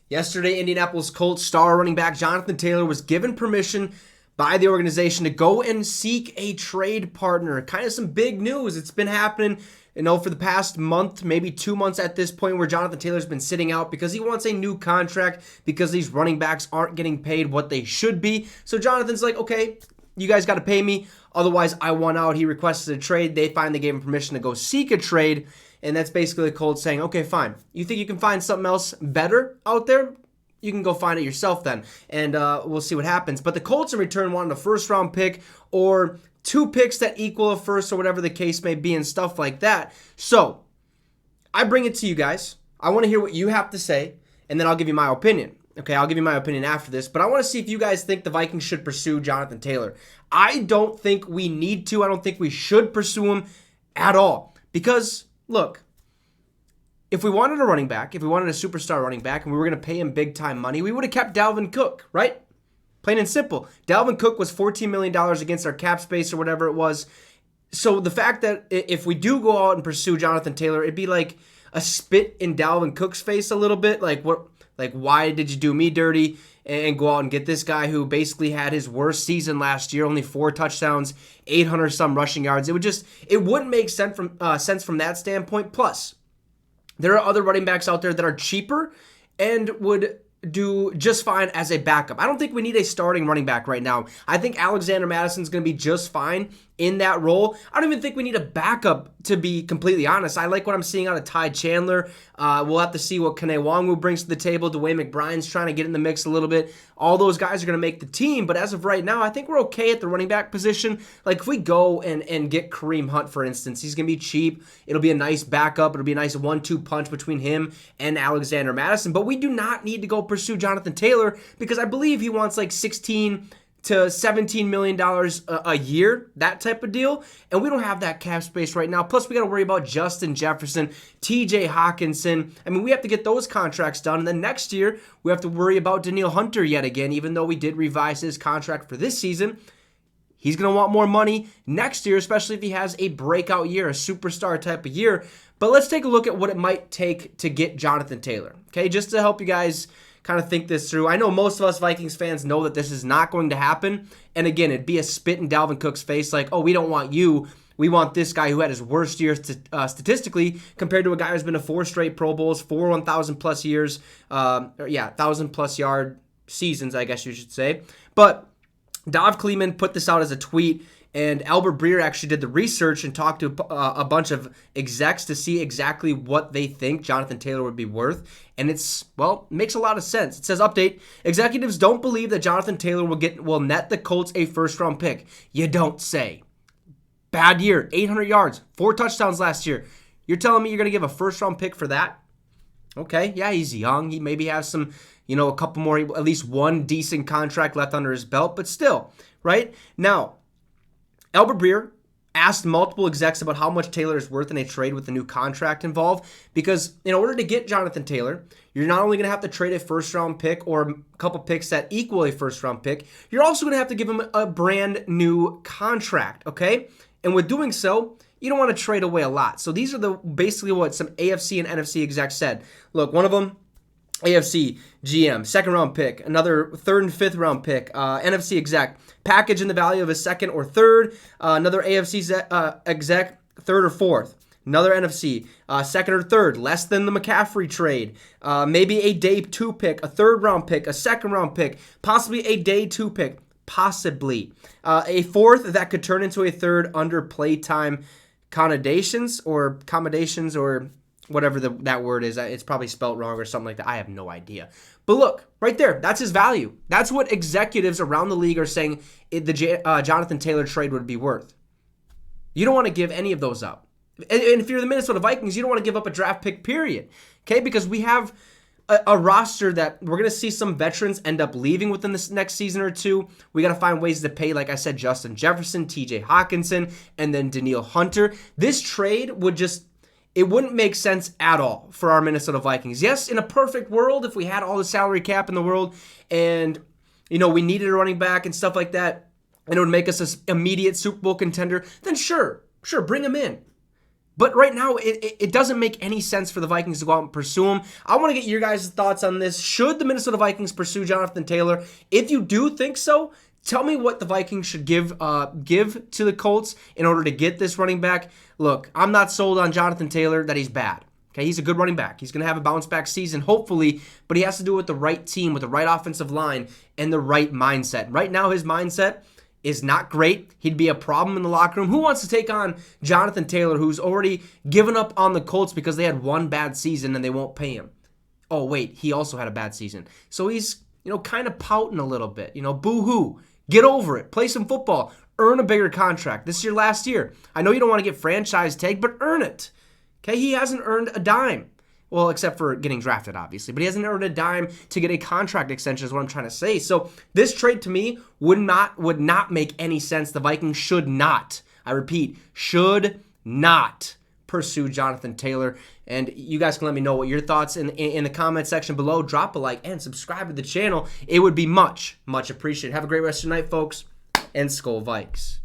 Yesterday, Indianapolis Colts star running back Jonathan Taylor was given permission by the organization to go and seek a trade partner. Kind of some big news. It's been happening, for the past month, maybe 2 months at this point, where Jonathan Taylor's been sitting out because he wants a new contract because these running backs aren't getting paid what they should be. So Jonathan's like, okay, you guys got to pay me. Otherwise, I want out. He requested a trade. They finally gave him permission to go seek a trade. And that's basically the Colts saying, okay, fine. You think you can find something else better out there? You can go find it yourself then. And we'll see what happens. But the Colts in return wanted a first-round pick or 2 picks that equal a first or whatever the case may be and stuff like that. So I bring it to you guys. I want to hear what you have to say, and then I'll give you my opinion. Okay, I'll give you my opinion after this, but I want to see if you guys think the Vikings should pursue Jonathan Taylor. I don't think we need to. I don't think we should pursue him at all. Because, look, if we wanted a running back, if we wanted a superstar running back, and we were going to pay him big-time money, we would have kept Dalvin Cook, right? Plain and simple. Dalvin Cook was $14 million against our cap space or whatever it was. So the fact that if we do go out and pursue Jonathan Taylor, it'd be like a spit in Dalvin Cook's face a little bit. Like, why did you do me dirty and go out and get this guy who basically had his worst season last year, only 4 touchdowns, 800-some rushing yards? It wouldn't make sense from that standpoint. Plus, there are other running backs out there that are cheaper and would do just fine as a backup. I don't think we need a starting running back right now. I think Alexander Madison's going to be just fine in that role. I don't even think we need a backup, to be completely honest. I like what I'm seeing out of Ty Chandler. We'll have to see what Kene Nwangwu brings to the table. Dwayne McBride's trying to get in the mix a little bit. All those guys are going to make the team, but as of right now, I think we're okay at the running back position. Like, if we go and get Kareem Hunt, for instance, he's going to be cheap. It'll be a nice backup. It'll be a nice 1-2 punch between him and Alexander Madison, but we do not need to go pursue Jonathan Taylor because I believe he wants like $16 to $17 million a year, that type of deal. And we don't have that cap space right now. Plus, we got to worry about Justin Jefferson, TJ Hawkinson. I mean, we have to get those contracts done. And then next year, we have to worry about Danielle Hunter yet again, even though we did revise his contract for this season. He's going to want more money next year, especially if he has a breakout year, a superstar type of year. But let's take a look at what it might take to get Jonathan Taylor, okay, just to help you guys kind of think this through. I know most of us Vikings fans know that this is not going to happen. And again, it'd be a spit in Dalvin Cook's face like, oh, we don't want you. We want this guy who had his worst year statistically compared to a guy who's been to 4 straight Pro Bowls, 4 1,000-plus years, 1,000-plus yard seasons, I guess you should say. But Dov Kleeman put this out as a tweet, and Albert Breer actually did the research and talked to a bunch of execs to see exactly what they think Jonathan Taylor would be worth. And makes a lot of sense. It says, update, executives don't believe that Jonathan Taylor will net the Colts a first-round pick. You don't say. Bad year, 800 yards, 4 touchdowns last year. You're telling me you're going to give a first-round pick for that? Okay, yeah, he's young. He maybe has some, a couple more, at least one decent contract left under his belt, but still, right? Now, Albert Breer asked multiple execs about how much Taylor is worth in a trade with the new contract involved, because in order to get Jonathan Taylor, you're not only going to have to trade a first-round pick or a couple picks that equal a first-round pick, you're also going to have to give him a brand new contract, okay? And with doing so, you don't want to trade away a lot. So these are basically what some AFC and NFC execs said. Look, one of them, AFC GM, 2nd-round pick, another 3rd and 5th round pick, NFC exec, package in the value of a 2nd or 3rd, another AFC exec, 3rd or 4th, another NFC, 2nd or 3rd, less than the McCaffrey trade, maybe a day 2 pick, a 3rd round pick, a 2nd round pick, possibly a day 2 pick, possibly a 4th that could turn into a 3rd under playtime accommodations or whatever that word is. It's probably spelt wrong or something like that. I have no idea. But look, right there, that's his value. That's what executives around the league are saying the Jonathan Taylor trade would be worth. You don't want to give any of those up. And if you're the Minnesota Vikings, you don't want to give up a draft pick, period. Okay, because we have a roster that we're going to see some veterans end up leaving within this next season or two. We got to find ways to pay, like I said, Justin Jefferson, TJ Hawkinson, and then Danielle Hunter. This trade it wouldn't make sense at all for our Minnesota Vikings. Yes, in a perfect world, if we had all the salary cap in the world and, we needed a running back and stuff like that, and it would make us an immediate Super Bowl contender, then sure, bring him in. But right now, it doesn't make any sense for the Vikings to go out and pursue him. I want to get your guys' thoughts on this. Should the Minnesota Vikings pursue Jonathan Taylor? If you do think so, tell me what the Vikings should give to the Colts in order to get this running back. Look, I'm not sold on Jonathan Taylor that he's bad. Okay, he's a good running back. He's going to have a bounce-back season, hopefully, but he has to do it with the right team, with the right offensive line, and the right mindset. Right now, his mindset is not great. He'd be a problem in the locker room. Who wants to take on Jonathan Taylor, who's already given up on the Colts because they had one bad season and they won't pay him? Oh, wait, he also had a bad season. So he's, kind of pouting a little bit. Boo-hoo. Get over it. Play some football. Earn a bigger contract. This is your last year. I know you don't want to get franchise tagged, but earn it. Okay, he hasn't earned a dime. Well, except for getting drafted, obviously. But he hasn't earned a dime to get a contract extension is what I'm trying to say. So this trade to me would not make any sense. The Vikings should not, I repeat, should not pursue Jonathan Taylor. And you guys can let me know what your thoughts in the comment section below. Drop a like and subscribe to the channel. It would be much, much appreciated. Have a great rest of your night, folks. And Skol Vikes.